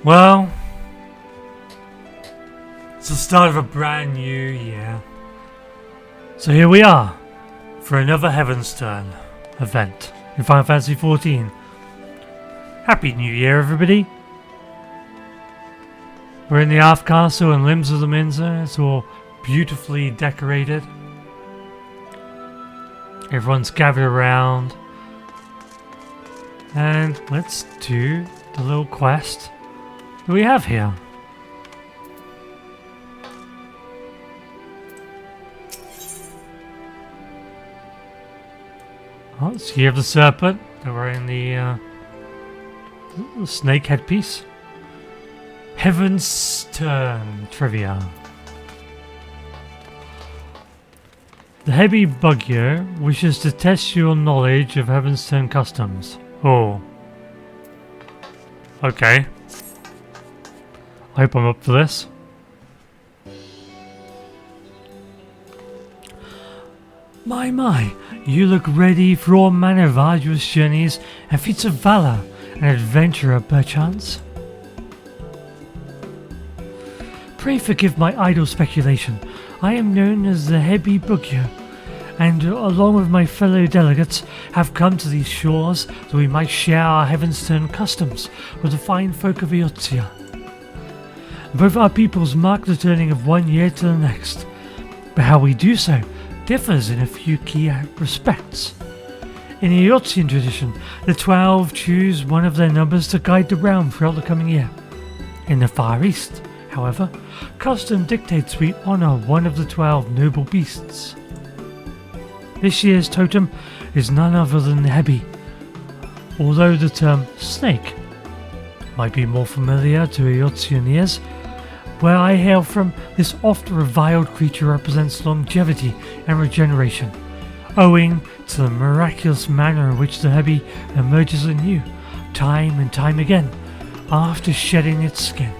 Well, it's the start of a brand new year. So here we are for another Heavensturn event in Final Fantasy XIV. Happy New Year, everybody! We're in the Arth Castle in Limbs of the Minza. It's all beautifully decorated. Everyone's gathered around. And let's do the little quest that we have here. Oh, it's Year of the Serpent. They're wearing the snake headpiece. Heavensturn trivia. The hebi bugyo wishes to test your knowledge of Heavensturn customs. Oh. Okay. I hope I'm up for this. My, you look ready for all manner of arduous journeys and feats of valor and adventure perchance. Pray forgive my idle speculation. I am known as the hebi bugyo, and along with my fellow delegates have come to these shores that we might share our Heavensturn customs with the fine folk of Eorzea. Both our peoples mark the turning of one year to the next, but how we do so differs in a few key respects. In the Eorzean tradition, the 12 choose one of their numbers to guide the realm throughout the coming year. In the Far East, however, custom dictates we honour one of the 12 noble beasts. This year's totem is none other than the hebi, although the term snake might be more familiar to Eorzean ears. Where I hail from, this oft-reviled creature represents longevity and regeneration, owing to the miraculous manner in which the hebi emerges anew, time and time again, after shedding its skin.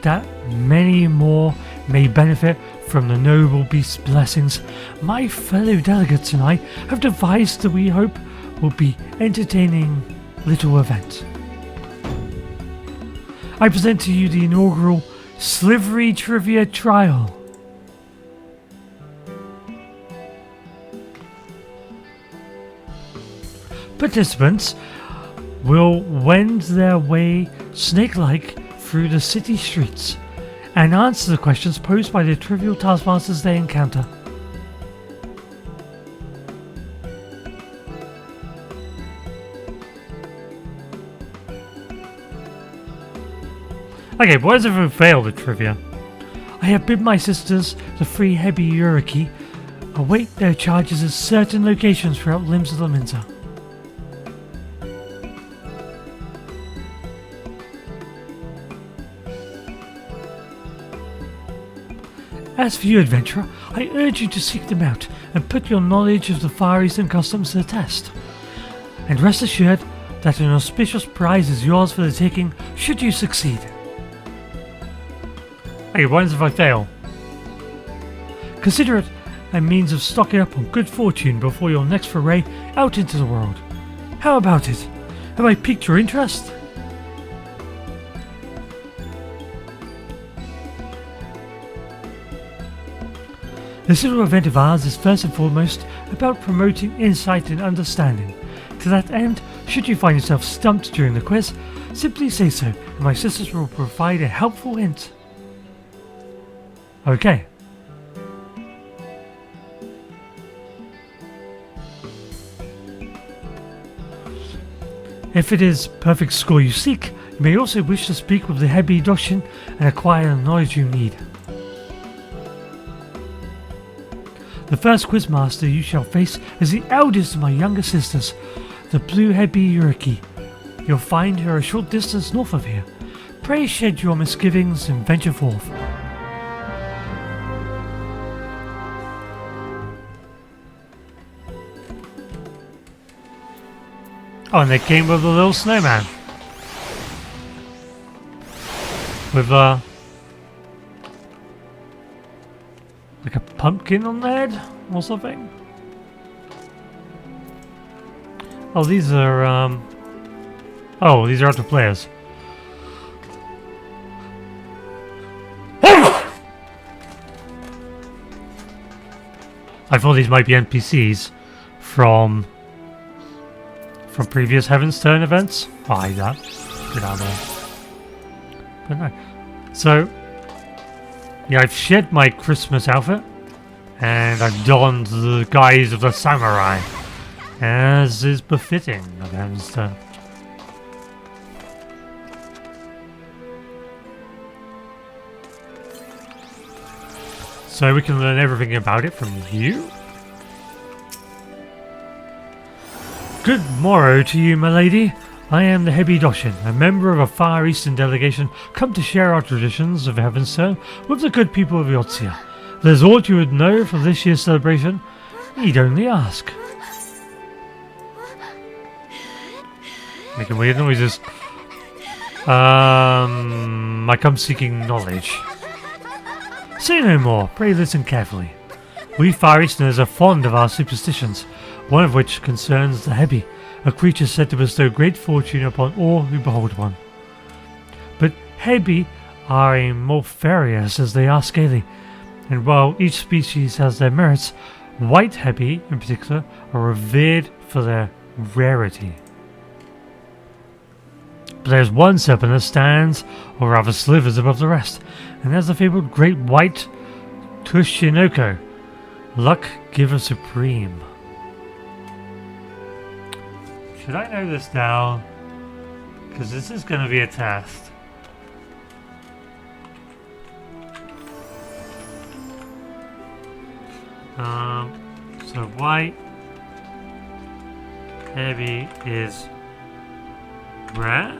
That many more may benefit from the noble beast's blessings, my fellow delegates and I have devised that we hope will be entertaining little event. I present to you the inaugural Slivery Trivia Trial. Participants will wend their way snake-like through the city streets and answer the questions posed by the trivial taskmasters they encounter. Okay, why does everyone fail the trivia? I have bid my sisters, the three hebi Uriki, await their charges at certain locations throughout Limbs of the Minza. As for you, adventurer, I urge you to seek them out and put your knowledge of the Far Eastern customs to the test. And rest assured that an auspicious prize is yours for the taking should you succeed. Hey, what happens if I fail? Consider it a means of stocking up on good fortune before your next foray out into the world. How about it? Have I piqued your interest? This little event of ours is first and foremost about promoting insight and understanding. To that end, should you find yourself stumped during the quiz, simply say so and my sisters will provide a helpful hint. Okay. If it is perfect score you seek, you may also wish to speak with the hebi Doshin and acquire the knowledge you need. The first quizmaster you shall face is the eldest of my younger sisters, the blue hebi Uriki. You'll find her a short distance north of here. Pray shed your misgivings and venture forth. Oh, and they came with a little snowman. With like a pumpkin on their head or something. Oh, these are these are other players. I thought these might be NPCs from previous Heavensturn events. Oh, I hate that. Get out of there. But no. So, yeah, I've shed my Christmas outfit, and I've donned the guise of the samurai, as is befitting of Heavensturn. So we can learn everything about it from you. Good morrow to you, my lady. I am the Hebi Doshin, a member of a Far Eastern delegation come to share our traditions of Heavensturn with the good people of Eorzea. If there's aught you would know for this year's celebration, need only ask. Making weird noises. I come seeking knowledge. Say no more, pray listen carefully. We Far Easterners are fond of our superstitions, one of which concerns the hebi, a creature said to bestow great fortune upon all who behold one. But hebi are as multifarious as they are scaly, and while each species has their merits, white hebi in particular are revered for their rarity. But there's one serpent that stands, or rather slivers above the rest, and that's the fabled great white Tushinoko, luck giver supreme. Should I know this now? Because this is going to be a test. So white heavy is rare.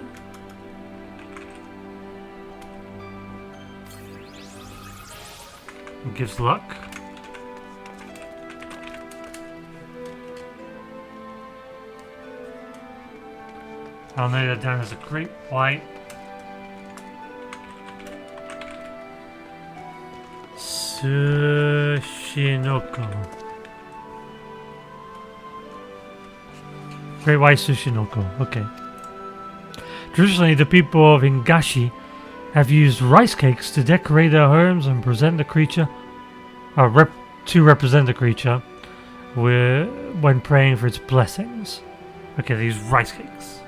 It gives luck. I'll note that down as a great white Sushinoko. Great white Sushinoko, okay. Traditionally, the people of Ingashi have used rice cakes to decorate their homes and present the creature, to represent the creature when praying for its blessings. Okay, they use rice cakes.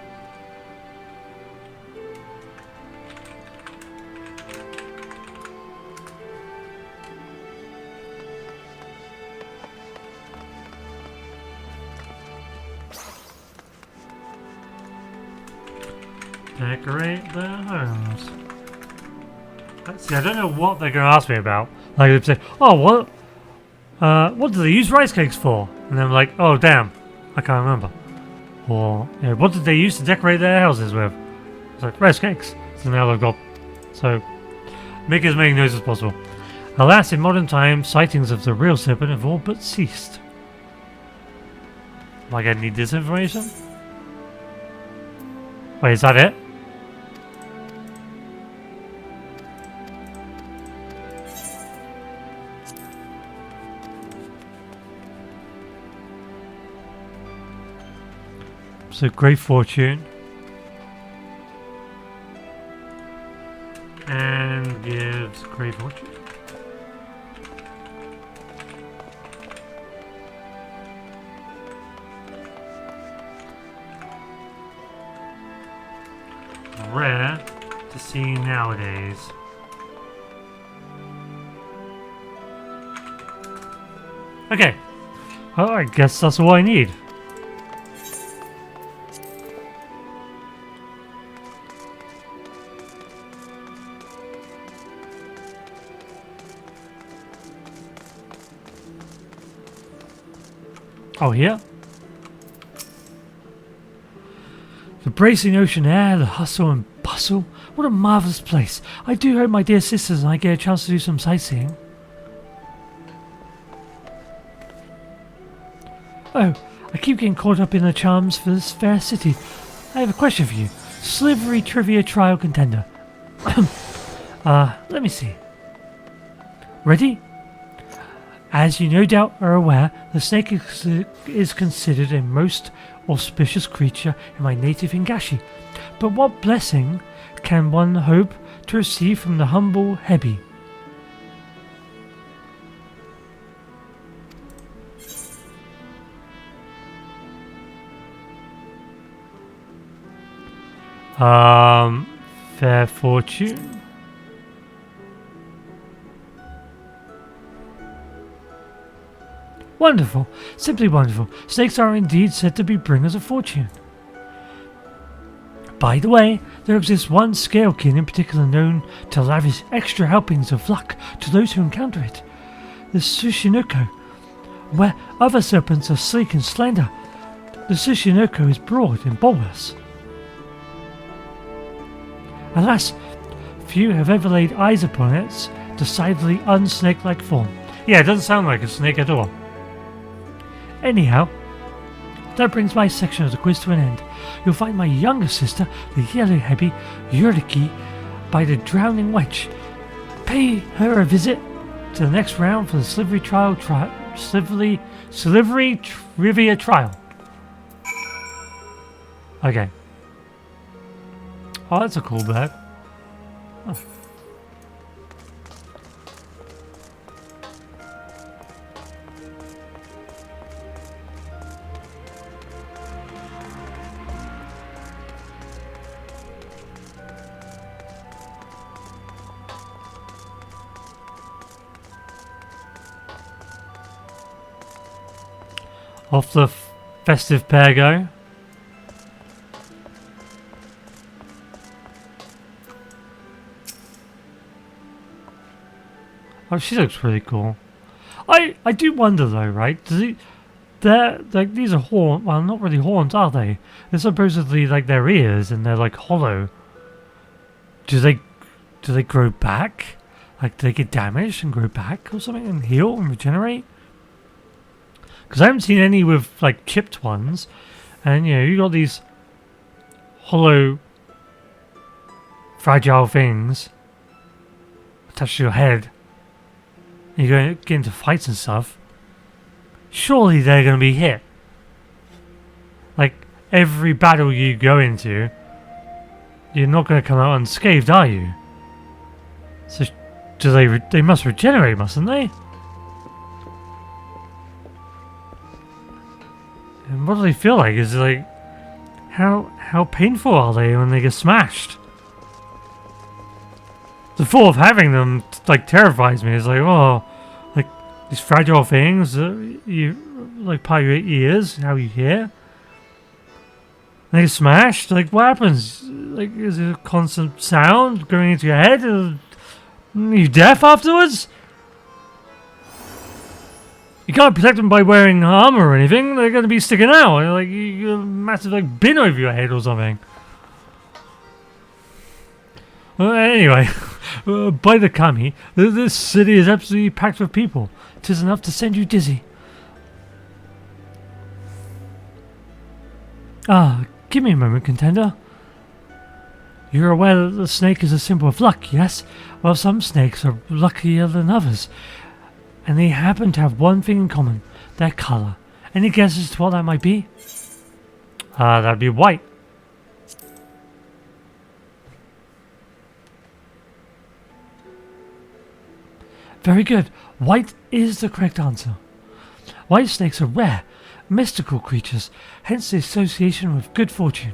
Decorate their homes. See, I don't know what they're going to ask me about. Like, they say, "Oh, what do they use rice cakes for?" And I'm like, "Oh, damn, I can't remember." Or, you know, what did they use to decorate their houses with? It's like rice cakes. So now they've got. So, make as many noise as possible. Alas, in modern times, sightings of the real serpent have all but ceased. Like, I need this information. Wait, is that it? So great fortune, and gives great fortune. Rare to see nowadays. Okay, well, I guess that's all I need. Oh, here? The bracing ocean air, the hustle and bustle. What a marvellous place. I do hope my dear sisters and I get a chance to do some sightseeing. Oh, I keep getting caught up in the charms for this fair city. I have a question for you. Slivery trivia trial contender. Let me see. Ready? As you no doubt are aware, the snake is considered a most auspicious creature in my native Ingashi. But what blessing can one hope to receive from the humble hebi? Fair fortune. Wonderful. Simply wonderful. Snakes are indeed said to be bringers of fortune. By the way, there exists one scalekin in particular known to lavish extra helpings of luck to those who encounter it. The Tsushinoko. Where other serpents are sleek and slender, the Tsushinoko is broad and bulbous. Alas, few have ever laid eyes upon its decidedly unsnake-like form. Yeah, it doesn't sound like a snake at all. Anyhow, that brings my section of the quiz to an end. You'll find my younger sister, the yellow hebi, Yuriki, by the drowning witch. Pay her a visit to the next round for the Slivery Trivia Trial. Okay. Oh, that's a cool bag. Oh. Off the festive pair go. Oh, she looks pretty cool. I do wonder though, right? Does he? They're like these are horns. Well, not really horns, are they? They're supposedly like their ears, and they're like hollow. Do they grow back? Like, do they get damaged and grow back or something and heal and regenerate? Because I haven't seen any with like chipped ones, and you know you got these hollow, fragile things attached to your head. And you're going to get into fights and stuff. Surely they're going to be hit. Like every battle you go into, you're not going to come out unscathed, are you? So do they must regenerate, mustn't they? And what do they feel like? Is it like how painful are they when they get smashed? The thought of having them like terrifies me. It's like, oh, like these fragile things you like part of your ears, how you hear. They get smashed. Like what happens? Like is it a constant sound going into your head? Are you deaf afterwards? You can't protect them by wearing armor or anything. They're going to be sticking out. Like you got a massive like bin over your head or something. Well, anyway, by the kami, this city is absolutely packed with people. 'Tis enough to send you dizzy. Ah, give me a moment, contender. You're aware that the snake is a symbol of luck, yes? Well, some snakes are luckier than others. And they happen to have one thing in common, their colour. Any guesses to what that might be? That'd be white. Very good. White is the correct answer. White snakes are rare, mystical creatures, hence the association with good fortune.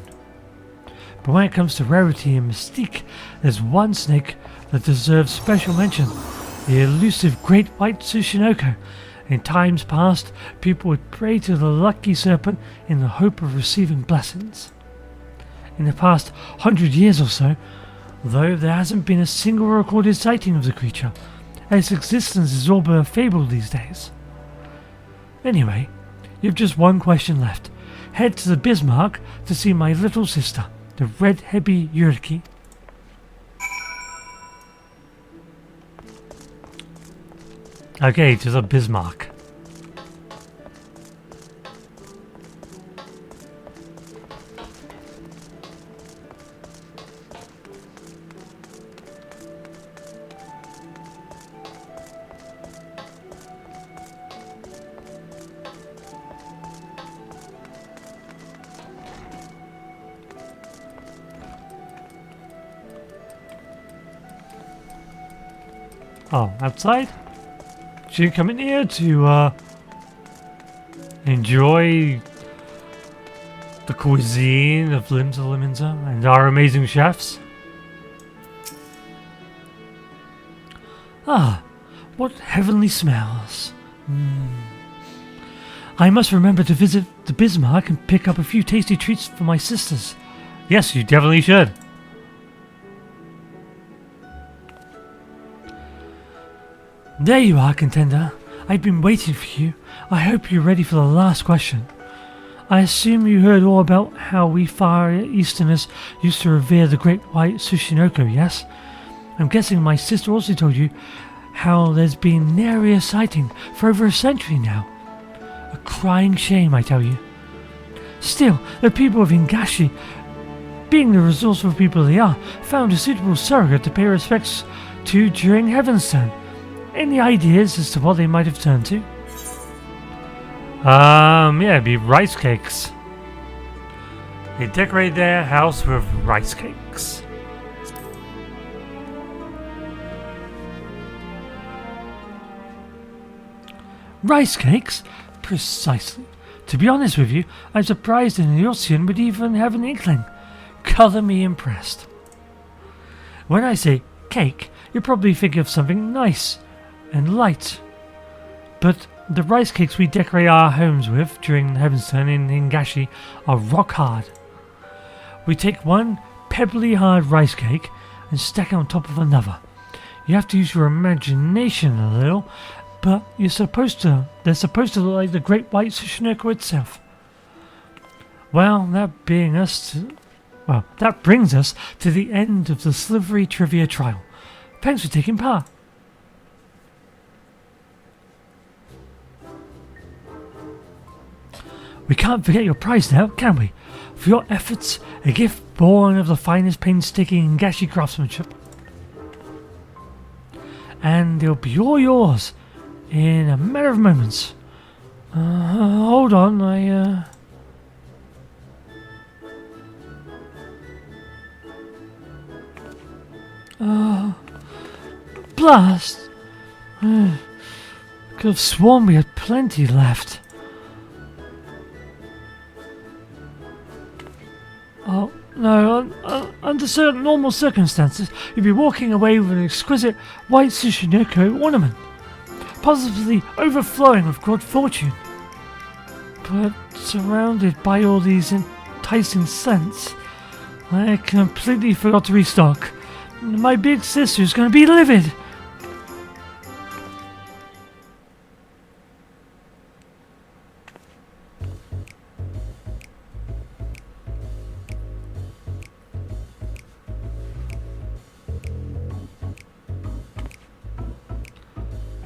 But when it comes to rarity and mystique, there's one snake that deserves special mention. The elusive great white Tsushinoko. In times past, people would pray to the lucky serpent in the hope of receiving blessings. In the past 100 years or so, though, there hasn't been a single recorded sighting of the creature. Its existence is all but a fable these days. Anyway, you've just one question left. Head to the Bismarck to see my little sister, the red hebi Yuriki. Okay, to the Bismarck. Oh, outside? She come in here to enjoy the cuisine of Limsa and our amazing chefs. Ah, what heavenly smells. I must remember to visit the Bismarck and pick up a few tasty treats for my sisters. Yes, you definitely should. There you are, contender. I've been waiting for you. I hope you're ready for the last question. I assume you heard all about how we Far Easterners used to revere the great white Tsushinoko, yes? I'm guessing my sister also told you how there's been nary a sighting for over a century now. A crying shame, I tell you. Still, the people of Ingashi, being the resourceful people they are, found a suitable surrogate to pay respects to during Heavensturn. Any ideas as to what they might have turned to? Yeah, it'd be rice cakes. They decorate their house with rice cakes. Rice cakes? Precisely. To be honest with you, I'm surprised an Eorzea would even have an inkling. Color me impressed. When I say cake, you probably think of something nice and light. But the rice cakes we decorate our homes with during Heavensturn in Ingashi are rock hard. We take one pebbly hard rice cake and stack it on top of another. You have to use your imagination a little, but they're supposed to look like the great white Tsushinoko itself. Well, that brings us to the end of the Slivery Trivia Trial. Thanks for taking part. We can't forget your prize now, can we? For your efforts, a gift born of the finest painstaking Ingashi craftsmanship. And it'll be all yours in a matter of moments. Hold on, blast! Could have sworn we had plenty left. Oh, no, under certain normal circumstances, you'd be walking away with an exquisite white Tsushinoko ornament, possibly overflowing with good fortune. But surrounded by all these enticing scents, I completely forgot to restock. My big sister's going to be livid.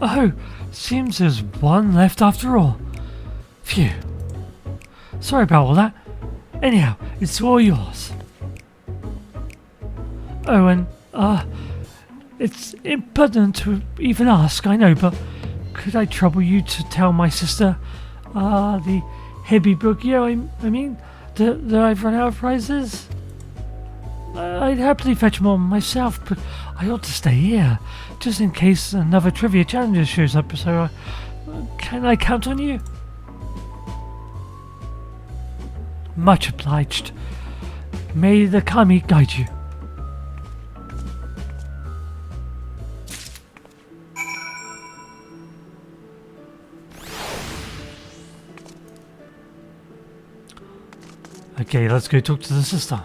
Oh, seems there's one left after all. Phew. Sorry about all that. Anyhow, it's all yours. Oh, and, it's impertinent to even ask, I know, but could I trouble you to tell my sister, the hebi bugyo, I mean, that I've run out of prizes? I'd happily fetch more myself, but I ought to stay here, just in case another trivia challenger shows up, so can I count on you? Much obliged. May the kami guide you. Okay, let's go talk to the sister.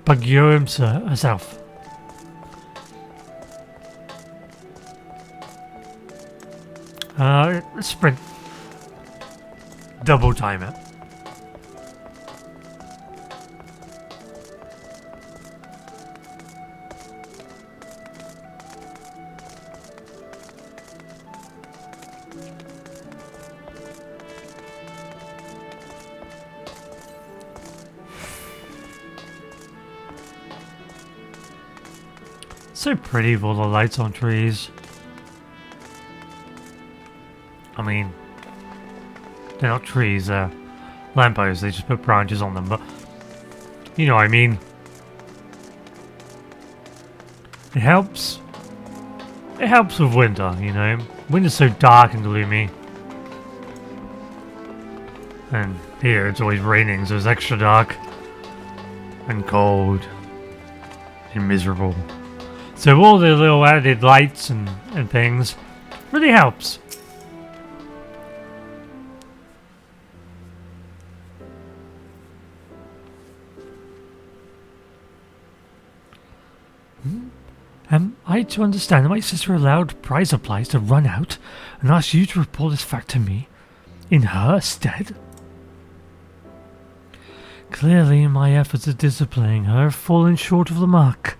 Bugyo herself. Sprint. Double time it. So pretty with all the lights on trees. I mean, they're not trees, they're lampposts, they just put branches on them, but you know what I mean. It helps. It helps with winter, you know. Winter's so dark and gloomy. And here it's always raining, so it's extra dark. And cold. And miserable. So all the little added lights and things really helps. Am I to understand that my sister allowed prize supplies to run out and asked you to report this fact to me in her stead? Clearly my efforts at disciplining her have fallen short of the mark.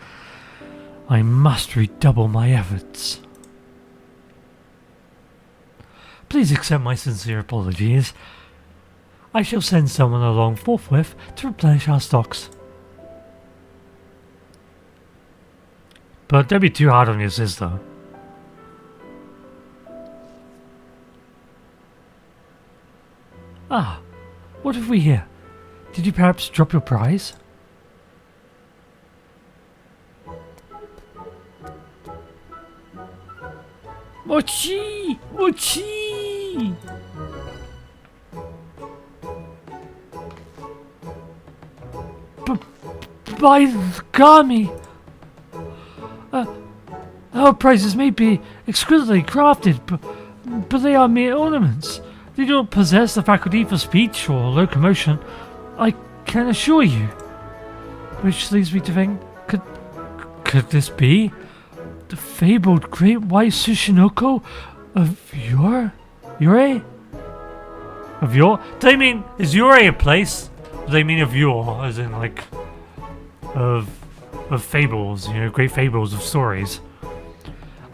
I must redouble my efforts. Please accept my sincere apologies. I shall send someone along forthwith to replenish our stocks. But don't be too hard on your sister. Ah, what have we here? Did you perhaps drop your prize? Mochi! Mochi! By the Kami! Our prizes may be exquisitely crafted, but they are mere ornaments. They do not possess the faculty for speech or locomotion, I can assure you. Which leads me to think, could this be the fabled great white Tsushinoko of Eorzea? Of your? Do they mean, is Eorzea a place? Do they mean of your, as in like, of fables, you know, great fables of stories?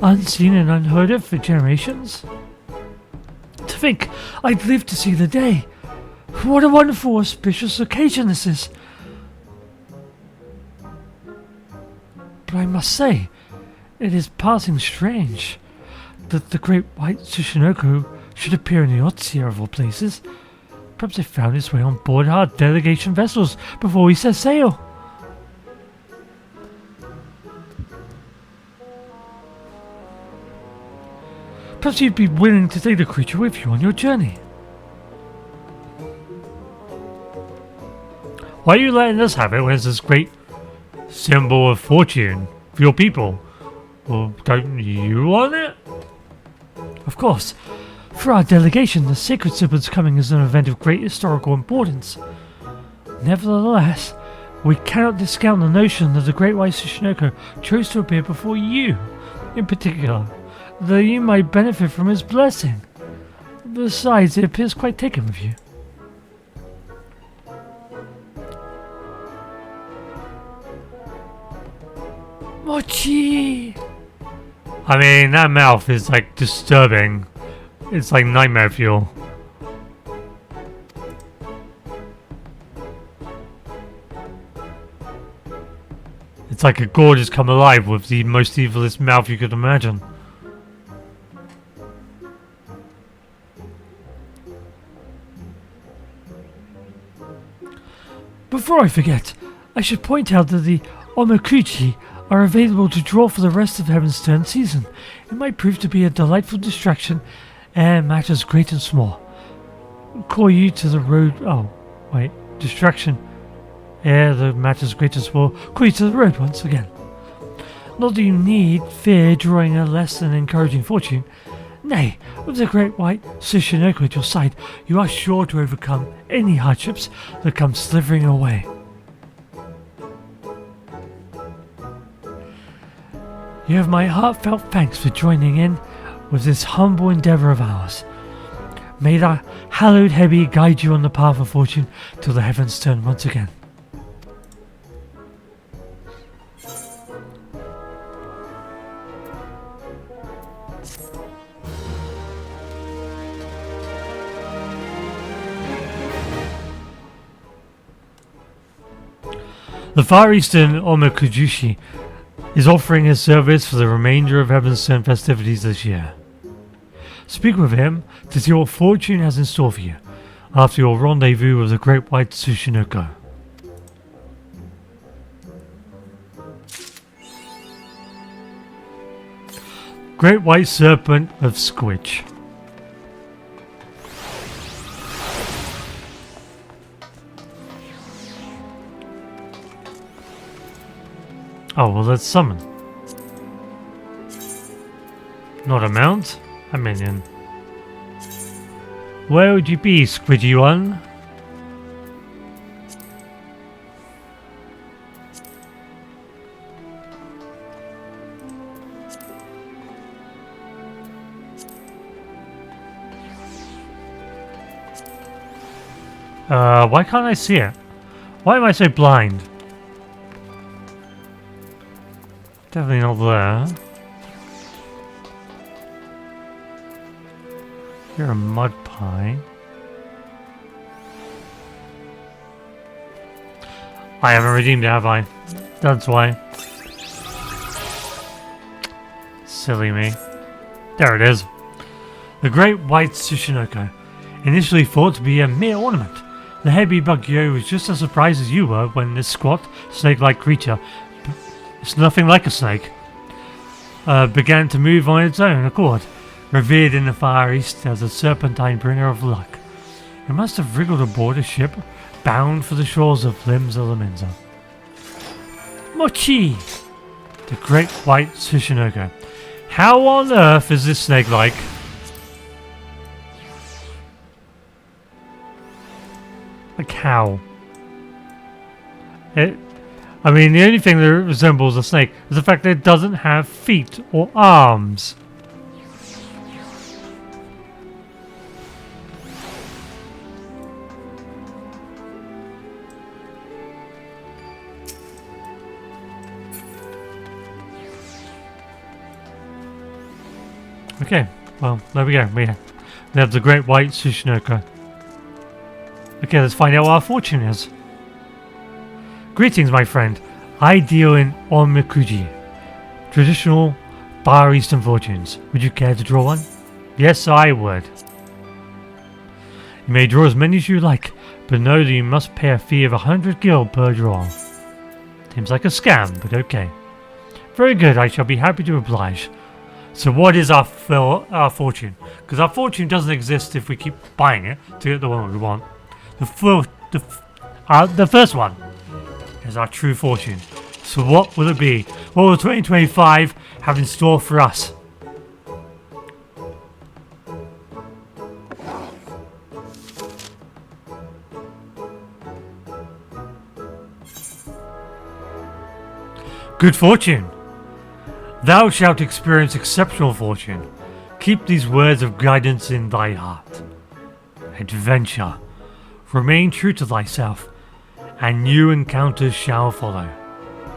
Unseen and unheard of for generations? To think I'd live to see the day. What a wonderful, auspicious occasion this is. But I must say, it is passing strange that the great white Tsushinoko should appear in the Eorzea of all places. Perhaps it found its way on board our delegation vessels before we set sail. Perhaps you'd be willing to take the creature with you on your journey. Why are you letting us have it when it's this great symbol of fortune for your people? Well, don't you want it? Of course. For our delegation, the sacred symbol's coming is an event of great historical importance. Nevertheless, we cannot discount the notion that the great white Tsushinoko chose to appear before you, in particular, that you might benefit from his blessing. Besides, it appears quite taken with you. Mochi! I mean, that mouth is like disturbing. It's like nightmare fuel. It's like a gorgeous come alive with the most evilest mouth you could imagine. Before I forget, I should point out that the omokuchi are available to draw for the rest of Heavensturn season. It might prove to be a delightful distraction and matters great and small. Call you to the road. Oh, wait, distraction. Yeah, the matters great and small. Call you to the road once again. Not that you need fear drawing a less than encouraging fortune. Nay, with the great white Tsushinoko at your side, you are sure to overcome any hardships that come slithering away. You have my heartfelt thanks for joining in with this humble endeavour of ours. May the hallowed hebi guide you on the path of fortune till the heavens turn once again. The Far Eastern Omokujushi is offering his service for the remainder of Heavensturn festivities this year. Speak with him to see what fortune has in store for you after your rendezvous with the Great White Tsushinoko. Great White Serpent of Squidge. Oh, well, let's summon. Not a mount, a minion. Where would you be, Squidgy one? Why can't I see it? Why am I so blind? Definitely not there. You're a mud pie. I haven't redeemed it, have I? That's why. Silly me. There it is. The Great White Tsushinoko. Initially thought to be a mere ornament, the hebi bugyo was just as surprised as you were when this squat, snake-like creature, it's nothing like a snake, began to move on its own accord, revered in the Far East as a serpentine bringer of luck. It must have wriggled aboard a ship bound for the shores of Limsa. Mochi! The Great White Tsushinoko. How on earth is this snake like? Like how? I mean, the only thing that resembles a snake is the fact that it doesn't have feet or arms. Okay, well, there we go. We have the Great White Tsushinoko. Okay, let's find out what our fortune is. Greetings, my friend. I deal in onmikuji, traditional Far Eastern fortunes. Would you care to draw one? Yes, I would. You may draw as many as you like, but know that you must pay a fee of 100 gil per draw. Seems like a scam, but okay. Very good, I shall be happy to oblige. So what is our fortune? Because our fortune doesn't exist if we keep buying it to get the one we want. The first one is our true fortune. So what will it be? What will 2025 have in store for us? Good fortune. Thou shalt experience exceptional fortune. Keep these words of guidance in thy heart. Adventure. Remain true to thyself, and new encounters shall follow.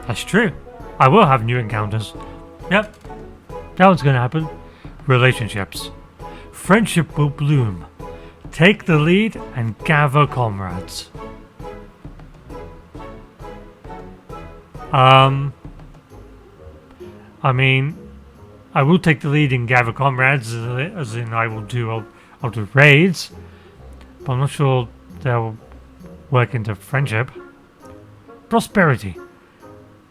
That's true. I will have new encounters. Yep. That one's gonna happen. Relationships. Friendship will bloom. Take the lead and gather comrades. I mean, I will take the lead and gather comrades, as in I'll do raids, but I'm not sure they'll work into friendship. Prosperity.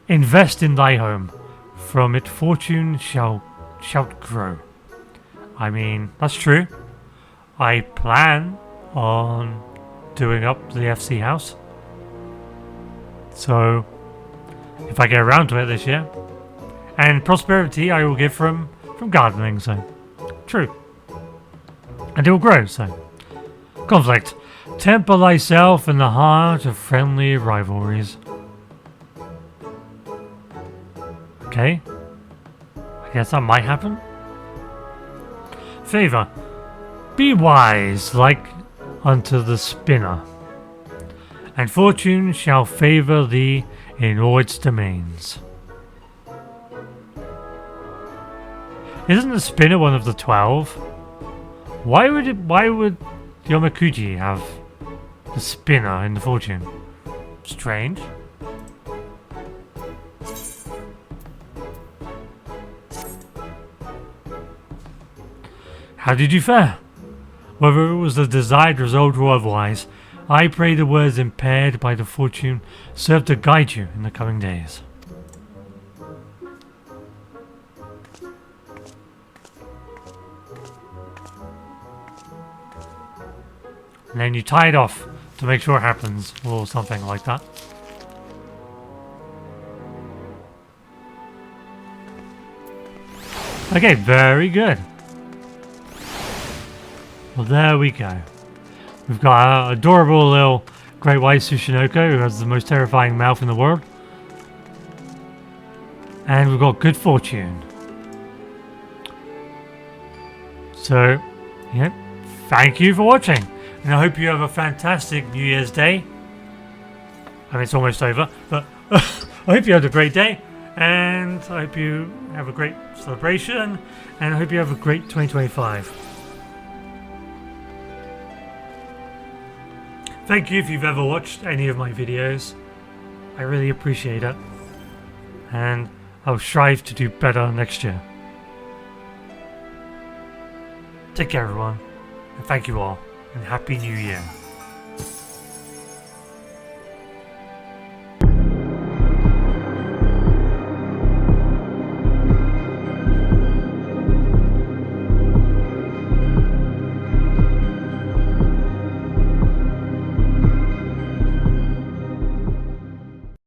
Invest in thy home. From it fortune shalt grow. I mean, that's true. I plan on doing up the FC house. So, if I get around to it this year. And prosperity I will get from gardening, so. True. And it will grow, so. Conflict. Temper thyself in the heart of friendly rivalries. Okay. I guess that might happen. Favor. Be wise like unto the spinner, and fortune shall favor thee in all its domains. Isn't the spinner one of the 12? Why would Yomakuji have the spinner in the fortune? Strange. How did you fare? Whether it was the desired result or otherwise, I pray the words impaired by the fortune serve to guide you in the coming days. And then you tie it off to make sure it happens, or something like that. Okay, very good. Well, there we go. We've got our adorable little great white Tsushinoko who has the most terrifying mouth in the world. And we've got good fortune. So, yeah, thank you for watching. And I hope you have a fantastic New Year's Day. I mean, it's almost over, but I hope you had a great day. And I hope you have a great celebration. And I hope you have a great 2025. Thank you if you've ever watched any of my videos. I really appreciate it. And I'll strive to do better next year. Take care everyone. And thank you all. And Happy New Year.